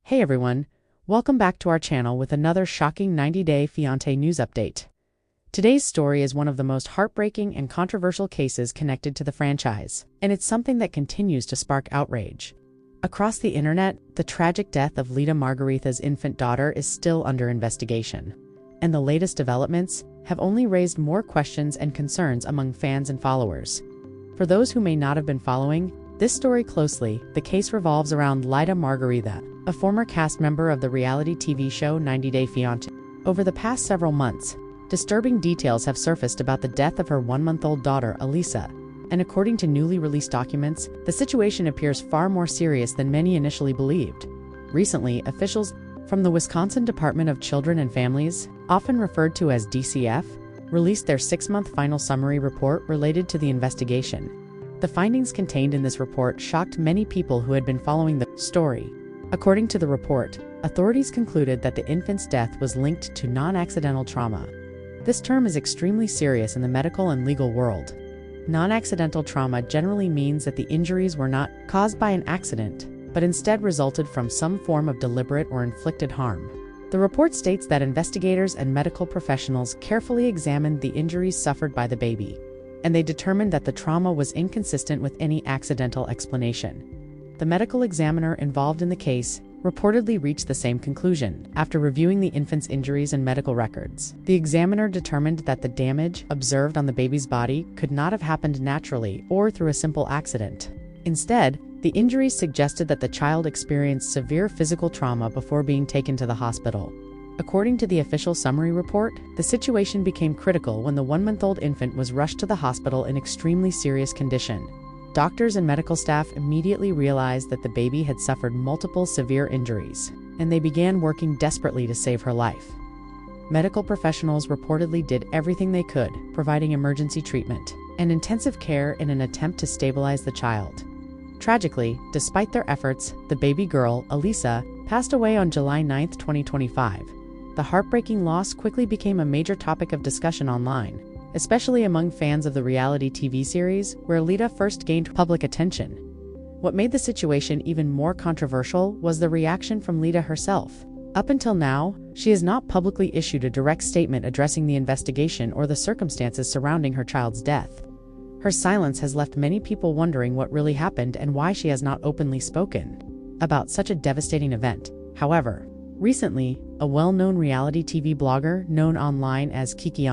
Hey everyone, welcome back to our channel with another shocking 90-day Fiancé news update. Today's story is one of the most heartbreaking and controversial cases connected to the franchise, and it's something that continues to spark outrage. Across the internet, the tragic death of Leida Margaretha's infant daughter is still under investigation, and the latest developments have only raised more questions and concerns among fans and followers. For those who may not have been following this story closely, the case revolves around Leida Margaretha, a former cast member of the reality TV show 90 Day Fiancé. Over the past several months, disturbing details have surfaced about the death of her one-month-old daughter, Elisa, and according to newly released documents, the situation appears far more serious than many initially believed. Recently, officials from the Wisconsin Department of Children and Families, often referred to as DCF, released their 6-month final summary report related to the investigation. The findings contained in this report shocked many people who had been following the story. According to the report, authorities concluded that the infant's death was linked to non-accidental trauma. This term is extremely serious in the medical and legal world. Non-accidental trauma generally means that the injuries were not caused by an accident, but instead resulted from some form of deliberate or inflicted harm. The report states that investigators and medical professionals carefully examined the injuries suffered by the baby, and they determined that the trauma was inconsistent with any accidental explanation. The medical examiner involved in the case reportedly reached the same conclusion. After reviewing the infant's injuries and medical records, the examiner determined that the damage observed on the baby's body could not have happened naturally or through a simple accident. Instead, the injuries suggested that the child experienced severe physical trauma before being taken to the hospital. According to the official summary report, the situation became critical when the one-month-old infant was rushed to the hospital in extremely serious condition. Doctors and medical staff immediately realized that the baby had suffered multiple severe injuries, and they began working desperately to save her life. Medical professionals reportedly did everything they could, providing emergency treatment and intensive care in an attempt to stabilize the child. Tragically, despite their efforts, the baby girl, Elisa, passed away on July 9, 2025. The heartbreaking loss quickly became a major topic of discussion online, especially among fans of the reality TV series, where Leida first gained public attention. What made the situation even more controversial was the reaction from Leida herself. Up until now, she has not publicly issued a direct statement addressing the investigation or the circumstances surrounding her child's death. Her silence has left many people wondering what really happened and why she has not openly spoken about such a devastating event. However, recently, a well-known reality TV blogger known online as Kiki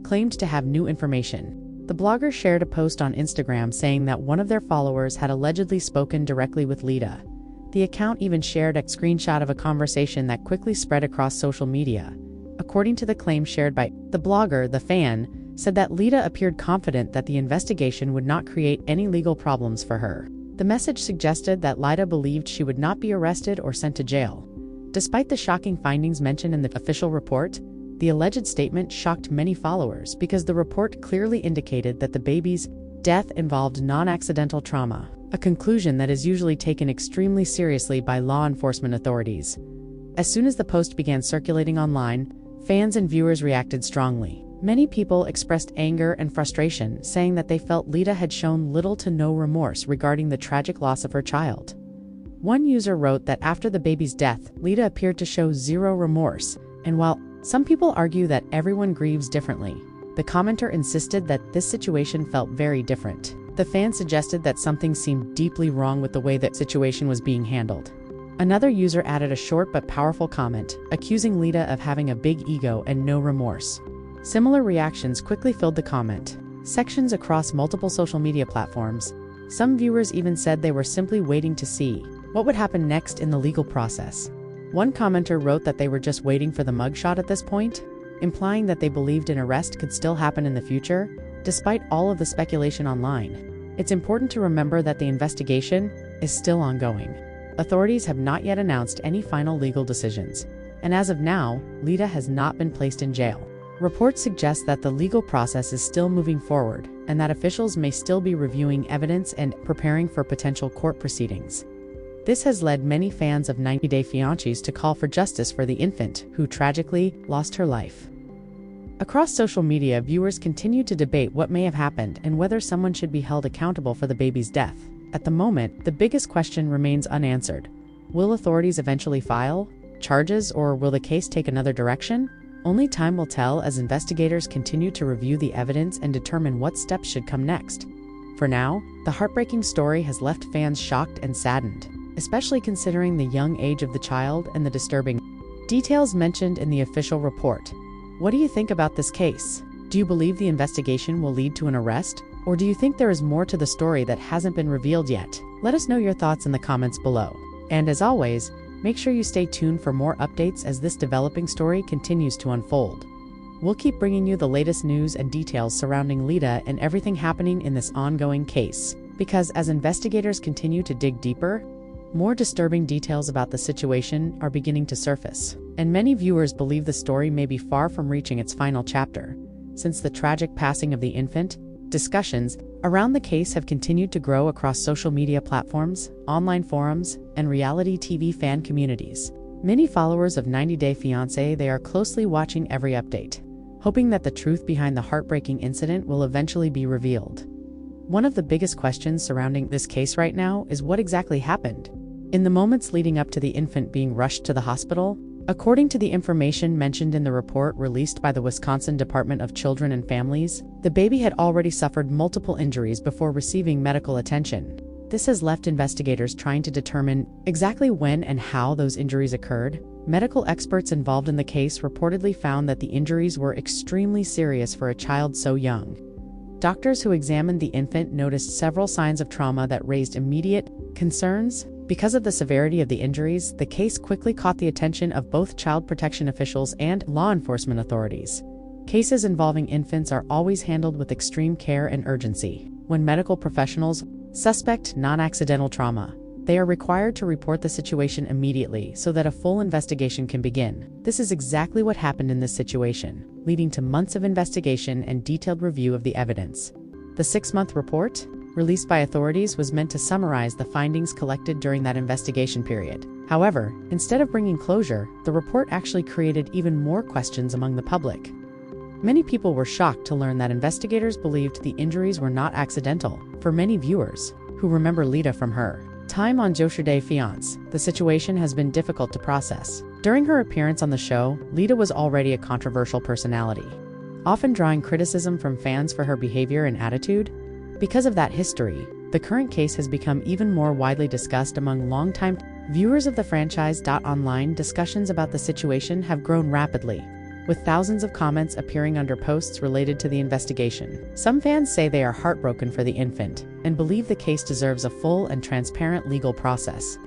claimed to have new information. The blogger shared a post on Instagram saying that one of their followers had allegedly spoken directly with Leida. The account even shared a screenshot of a conversation that quickly spread across social media. According to the claim shared by the blogger, the fan said that Leida appeared confident that the investigation would not create any legal problems for her. The message suggested that Leida believed she would not be arrested or sent to jail. Despite the shocking findings mentioned in the official report, the alleged statement shocked many followers because the report clearly indicated that the baby's death involved non-accidental trauma, a conclusion that is usually taken extremely seriously by law enforcement authorities. As soon as the post began circulating online, fans and viewers reacted strongly. Many people expressed anger and frustration, saying that they felt Leida had shown little to no remorse regarding the tragic loss of her child. One user wrote that after the baby's death, Leida appeared to show zero remorse, and while some people argue that everyone grieves differently, the commenter insisted that this situation felt very different. The fan suggested that something seemed deeply wrong with the way that situation was being handled. Another user added a short but powerful comment, accusing Leida of having a big ego and no remorse. Similar reactions quickly filled the comment sections across multiple social media platforms. Some viewers even said they were simply waiting to see what would happen next in the legal process. One commenter wrote that they were just waiting for the mugshot at this point, implying that they believed an arrest could still happen in the future, despite all of the speculation online. It's important to remember that the investigation is still ongoing. Authorities have not yet announced any final legal decisions, and as of now, Leida has not been placed in jail. Reports suggest that the legal process is still moving forward, and that officials may still be reviewing evidence and preparing for potential court proceedings. This has led many fans of 90 Day Fiancés to call for justice for the infant, who tragically lost her life. Across social media, viewers continue to debate what may have happened and whether someone should be held accountable for the baby's death. At the moment, the biggest question remains unanswered. Will authorities eventually file charges, or will the case take another direction? Only time will tell as investigators continue to review the evidence and determine what steps should come next. For now, the heartbreaking story has left fans shocked and saddened, especially considering the young age of the child and the disturbing details mentioned in the official report. What do you think about this case? Do you believe the investigation will lead to an arrest? Or do you think there is more to the story that hasn't been revealed yet? Let us know your thoughts in the comments below. And as always, make sure you stay tuned for more updates as this developing story continues to unfold. We'll keep bringing you the latest news and details surrounding Leida and everything happening in this ongoing case, because as investigators continue to dig deeper, more disturbing details about the situation are beginning to surface, and many viewers believe the story may be far from reaching its final chapter. Since the tragic passing of the infant, discussions around the case have continued to grow across social media platforms, online forums, and reality TV fan communities. Many followers of 90 Day Fiancé, they are closely watching every update, hoping that the truth behind the heartbreaking incident will eventually be revealed. One of the biggest questions surrounding this case right now is what exactly happened in the moments leading up to the infant being rushed to the hospital. According to the information mentioned in the report released by the Wisconsin Department of Children and Families, the baby had already suffered multiple injuries before receiving medical attention. This has left investigators trying to determine exactly when and how those injuries occurred. Medical experts involved in the case reportedly found that the injuries were extremely serious for a child so young. Doctors who examined the infant noticed several signs of trauma that raised immediate concerns. Because of the severity of the injuries, the case quickly caught the attention of both child protection officials and law enforcement authorities. Cases involving infants are always handled with extreme care and urgency. When medical professionals suspect non-accidental trauma, they are required to report the situation immediately so that a full investigation can begin. This is exactly what happened in this situation, leading to months of investigation and detailed review of the evidence. The 6-month report, released by authorities, was meant to summarize the findings collected during that investigation period. However, instead of bringing closure, the report actually created even more questions among the public. Many people were shocked to learn that investigators believed the injuries were not accidental. For many viewers who remember Leida from her time on 90 Day Fiancé, the situation has been difficult to process. During her appearance on the show, Leida was already a controversial personality, often drawing criticism from fans for her behavior and attitude. Because of that history, the current case has become even more widely discussed among longtime viewers of the franchise. Online discussions about the situation have grown rapidly, with thousands of comments appearing under posts related to the investigation. Some fans say they are heartbroken for the infant and believe the case deserves a full and transparent legal process.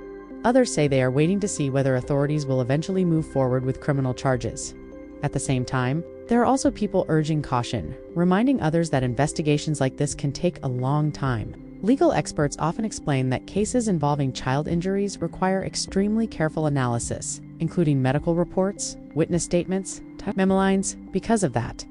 Others say they are waiting to see whether authorities will eventually move forward with criminal charges. At the same time, there are also people urging caution, reminding others that investigations like this can take a long time. Legal experts often explain that cases involving child injuries require extremely careful analysis, including medical reports, witness statements, memo lines. Because of that,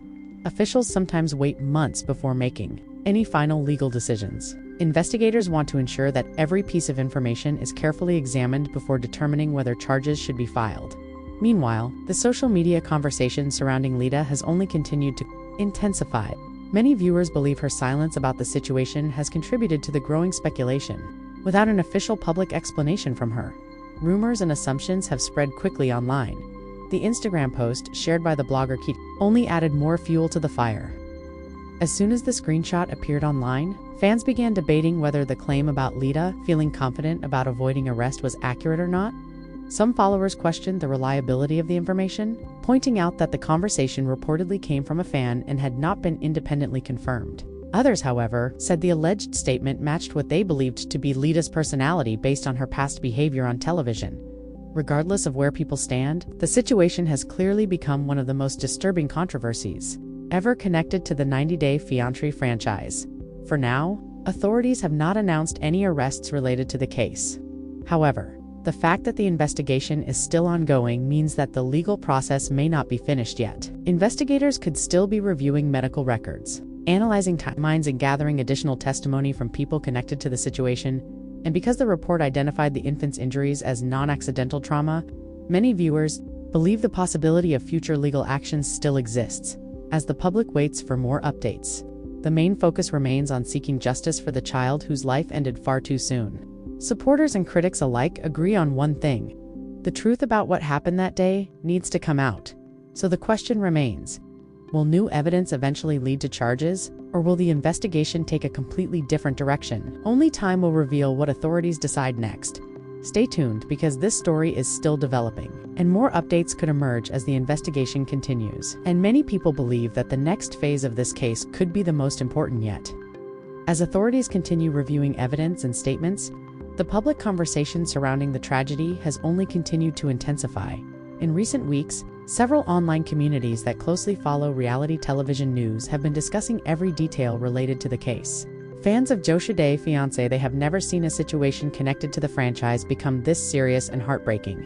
officials sometimes wait months before making any final legal decisions. Investigators want to ensure that every piece of information is carefully examined before determining whether charges should be filed. Meanwhile, the social media conversation surrounding Leida has only continued to intensify. Many viewers believe her silence about the situation has contributed to the growing speculation. Without an official public explanation from her, rumors and assumptions have spread quickly online. The Instagram post shared by the blogger Keith only added more fuel to the fire. As soon as the screenshot appeared online, fans began debating whether the claim about Leida feeling confident about avoiding arrest was accurate or not. Some followers questioned the reliability of the information, pointing out that the conversation reportedly came from a fan and had not been independently confirmed. Others, however, said the alleged statement matched what they believed to be Leida's personality based on her past behavior on television. Regardless of where people stand, the situation has clearly become one of the most disturbing controversies ever connected to the 90 Day Fiancé franchise. For now, authorities have not announced any arrests related to the case. However, the fact that the investigation is still ongoing means that the legal process may not be finished yet. Investigators could still be reviewing medical records, analyzing timelines, and gathering additional testimony from people connected to the situation. And because the report identified the infant's injuries as non-accidental trauma, many viewers believe the possibility of future legal actions still exists. As the public waits for more updates, the main focus remains on seeking justice for the child whose life ended far too soon. Supporters and critics alike agree on one thing: the truth about what happened that day needs to come out. So the question remains: will new evidence eventually lead to charges, or will the investigation take a completely different direction? Only time will reveal what authorities decide next. Stay tuned, because this story is still developing, and more updates could emerge as the investigation continues. And many people believe that the next phase of this case could be the most important yet. As authorities continue reviewing evidence and statements, the public conversation surrounding the tragedy has only continued to intensify. In recent weeks, several online communities that closely follow reality television news have been discussing every detail related to the case. Fans of Fiancé, they have never seen a situation connected to the franchise become this serious and heartbreaking.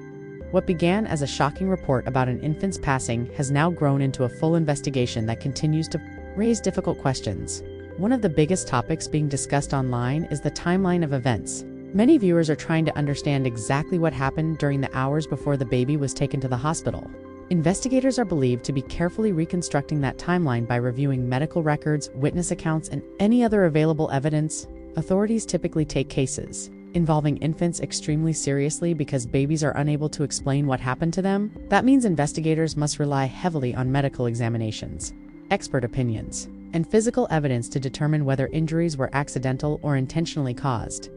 What began as a shocking report about an infant's passing has now grown into a full investigation that continues to raise difficult questions. One of the biggest topics being discussed online is the timeline of events. Many viewers are trying to understand exactly what happened during the hours before the baby was taken to the hospital. Investigators are believed to be carefully reconstructing that timeline by reviewing medical records, witness accounts, and any other available evidence. Authorities typically take cases involving infants extremely seriously because babies are unable to explain what happened to them. That means investigators must rely heavily on medical examinations, expert opinions, and physical evidence to determine whether injuries were accidental or intentionally caused.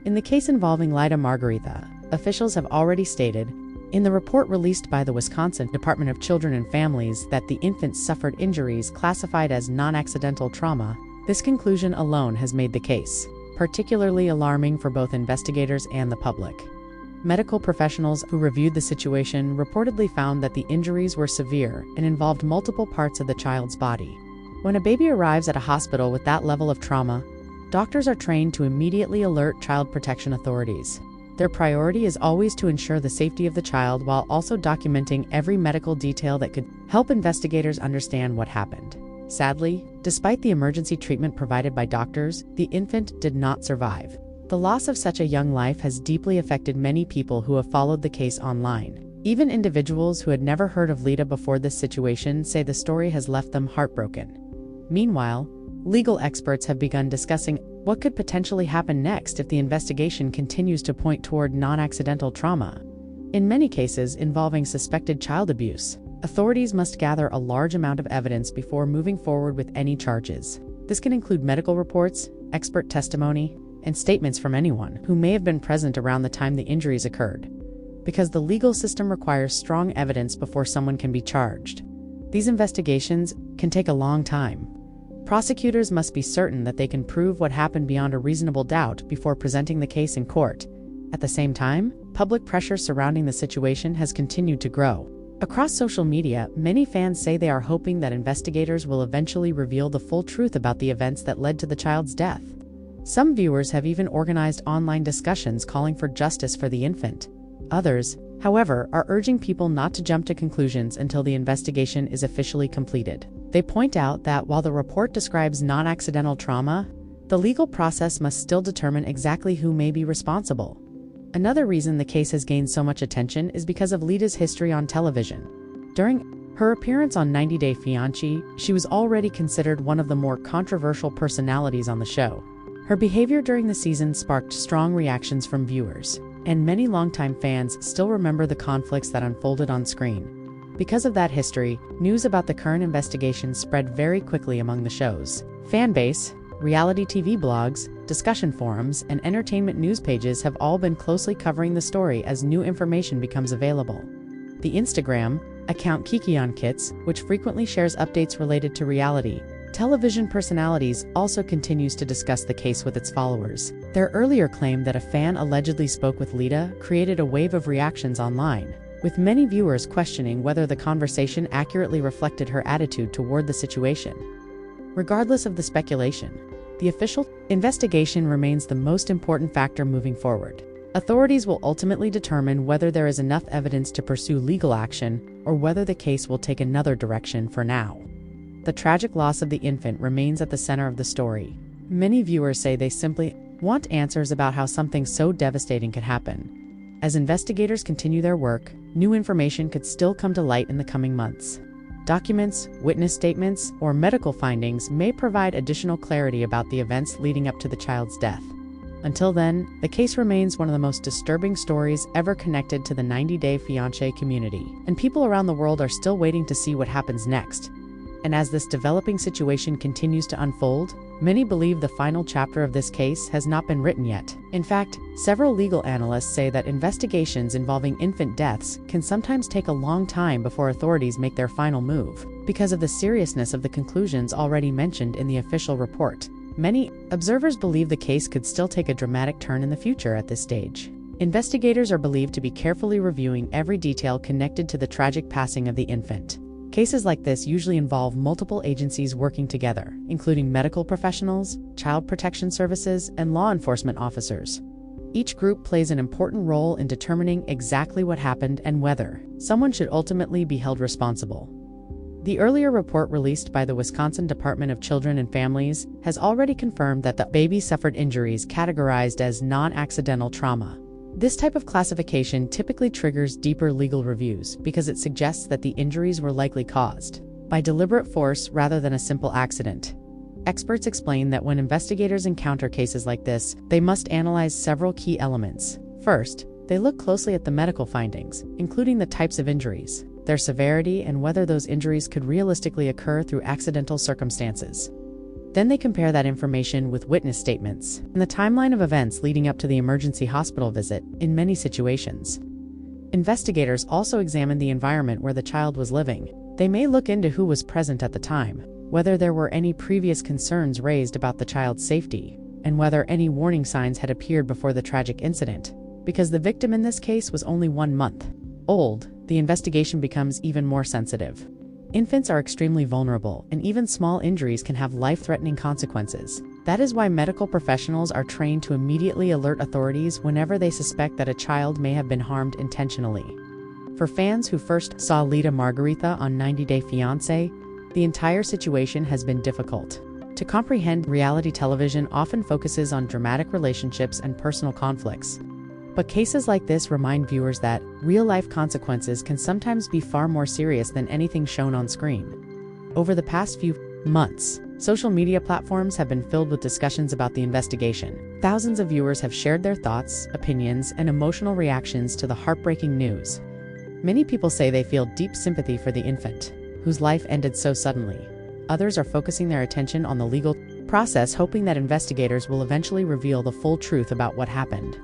In the case involving Leida Margaretha, officials have already stated in the report released by the Wisconsin Department of Children and Families that the infant suffered injuries classified as non-accidental trauma. This conclusion alone has made the case particularly alarming for both investigators and the public. Medical professionals who reviewed the situation reportedly found that the injuries were severe and involved multiple parts of the child's body. When a baby arrives at a hospital with that level of trauma, doctors are trained to immediately alert child protection authorities. Their priority is always to ensure the safety of the child while also documenting every medical detail that could help investigators understand what happened. Sadly, despite the emergency treatment provided by doctors, the infant did not survive. The loss of such a young life has deeply affected many people who have followed the case online. Even individuals who had never heard of Leida before this situation say the story has left them heartbroken. Meanwhile, legal experts have begun discussing what could potentially happen next if the investigation continues to point toward non-accidental trauma. In many cases involving suspected child abuse, authorities must gather a large amount of evidence before moving forward with any charges. This can include medical reports, expert testimony, and statements from anyone who may have been present around the time the injuries occurred. Because the legal system requires strong evidence before someone can be charged, these investigations can take a long time. Prosecutors must be certain that they can prove what happened beyond a reasonable doubt before presenting the case in court. At the same time, public pressure surrounding the situation has continued to grow. Across social media, many fans say they are hoping that investigators will eventually reveal the full truth about the events that led to the child's death. Some viewers have even organized online discussions calling for justice for the infant. Others, however, are urging people not to jump to conclusions until the investigation is officially completed. They point out that while the report describes non-accidental trauma, the legal process must still determine exactly who may be responsible. Another reason the case has gained so much attention is because of Leida's history on television. During her appearance on 90 Day Fiancé, she was already considered one of the more controversial personalities on the show. Her behavior during the season sparked strong reactions from viewers, and many longtime fans still remember the conflicts that unfolded on screen. Because of that history, news about the current investigation spread very quickly among the show's fanbase. Reality TV blogs, discussion forums, and entertainment news pages have all been closely covering the story as new information becomes available. The Instagram account KikiOnKits, which frequently shares updates related to reality television personalities, also continues to discuss the case with its followers. Their earlier claim that a fan allegedly spoke with Leida created a wave of reactions online, with many viewers questioning whether the conversation accurately reflected her attitude toward the situation. Regardless of the speculation, the official investigation remains the most important factor moving forward. Authorities will ultimately determine whether there is enough evidence to pursue legal action or whether the case will take another direction. For now, the tragic loss of the infant remains at the center of the story. Many viewers say they simply want answers about how something so devastating could happen. As investigators continue their work, new information could still come to light in the coming months. Documents, witness statements, or medical findings may provide additional clarity about the events leading up to the child's death. Until then, the case remains one of the most disturbing stories ever connected to the 90-day fiancé community, and people around the world are still waiting to see what happens next. And as this developing situation continues to unfold, many believe the final chapter of this case has not been written yet. In fact, several legal analysts say that investigations involving infant deaths can sometimes take a long time before authorities make their final move, because of the seriousness of the conclusions already mentioned in the official report. Many observers believe the case could still take a dramatic turn in the future at this stage. Investigators are believed to be carefully reviewing every detail connected to the tragic passing of the infant. Cases like this usually involve multiple agencies working together, including medical professionals, child protection services, and law enforcement officers. Each group plays an important role in determining exactly what happened and whether someone should ultimately be held responsible. The earlier report released by the Wisconsin Department of Children and Families has already confirmed that the baby suffered injuries categorized as non-accidental trauma. This type of classification typically triggers deeper legal reviews because it suggests that the injuries were likely caused by deliberate force rather than a simple accident. Experts explain that when investigators encounter cases like this, they must analyze several key elements. First, they look closely at the medical findings, including the types of injuries, their severity, and whether those injuries could realistically occur through accidental circumstances. Then they compare that information with witness statements and the timeline of events leading up to the emergency hospital visit in many situations. Investigators also examine the environment where the child was living. They may look into who was present at the time, whether there were any previous concerns raised about the child's safety, and whether any warning signs had appeared before the tragic incident. Because the victim in this case was only 1 month old, the investigation becomes even more sensitive. Infants are extremely vulnerable, and even small injuries can have life-threatening consequences. That is why medical professionals are trained to immediately alert authorities whenever they suspect that a child may have been harmed intentionally. For fans who first saw Leida Margaretha on 90 Day Fiancé, the entire situation has been difficult to comprehend. Reality television often focuses on dramatic relationships and personal conflicts. But cases like this remind viewers that real-life consequences can sometimes be far more serious than anything shown on screen. Over the past few months, social media platforms have been filled with discussions about the investigation. Thousands of viewers have shared their thoughts, opinions, and emotional reactions to the heartbreaking news. Many people say they feel deep sympathy for the infant, whose life ended so suddenly. Others are focusing their attention on the legal process, hoping that investigators will eventually reveal the full truth about what happened.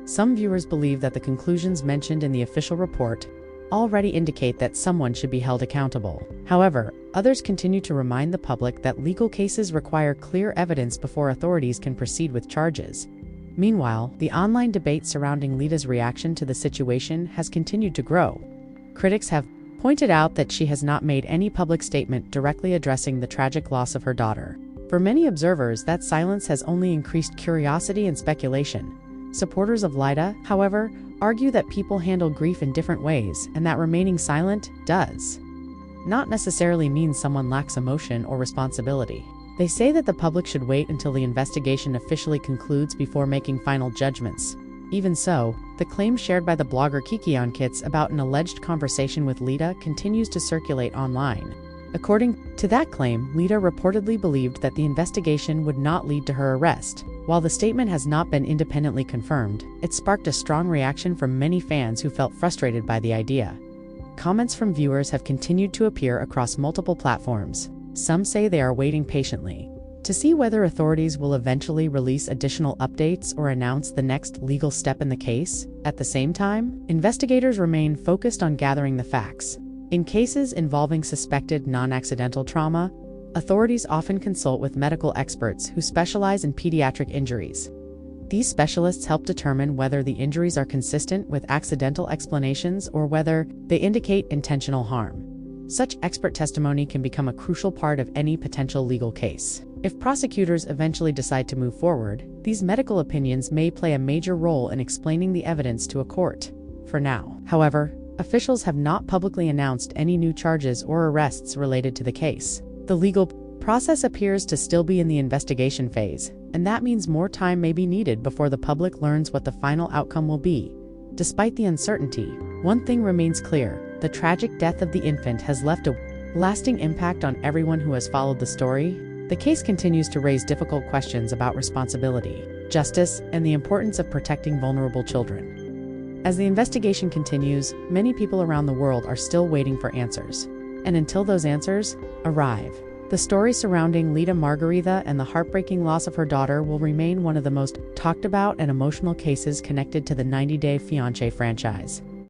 Some viewers believe that the conclusions mentioned in the official report already indicate that someone should be held accountable. However, others continue to remind the public that legal cases require clear evidence before authorities can proceed with charges. Meanwhile, the online debate surrounding Leida's reaction to the situation has continued to grow. Critics have pointed out that she has not made any public statement directly addressing the tragic loss of her daughter. For many observers, that silence has only increased curiosity and speculation. Supporters of Leida, however, argue that people handle grief in different ways, and that remaining silent does not necessarily mean someone lacks emotion or responsibility. They say that the public should wait until the investigation officially concludes before making final judgments. Even so, the claim shared by the blogger Kiki on Kits about an alleged conversation with Leida continues to circulate online. According to that claim, Leida reportedly believed that the investigation would not lead to her arrest. While the statement has not been independently confirmed, it sparked a strong reaction from many fans who felt frustrated by the idea. Comments from viewers have continued to appear across multiple platforms. Some say they are waiting patiently to see whether authorities will eventually release additional updates or announce the next legal step in the case. At the same time, investigators remain focused on gathering the facts. In cases involving suspected non-accidental trauma, authorities often consult with medical experts who specialize in pediatric injuries. These specialists help determine whether the injuries are consistent with accidental explanations or whether they indicate intentional harm. Such expert testimony can become a crucial part of any potential legal case. If prosecutors eventually decide to move forward, these medical opinions may play a major role in explaining the evidence to a court. For now, however, officials have not publicly announced any new charges or arrests related to the case. The legal process appears to still be in the investigation phase, and that means more time may be needed before the public learns what the final outcome will be. Despite the uncertainty, one thing remains clear: the tragic death of the infant has left a lasting impact on everyone who has followed the story. The case continues to raise difficult questions about responsibility, justice, and the importance of protecting vulnerable children. As the investigation continues, many people around the world are still waiting for answers. And until those answers arrive, the story surrounding Leida Margaretha and the heartbreaking loss of her daughter will remain one of the most talked about and emotional cases connected to the 90 Day Fiancé franchise.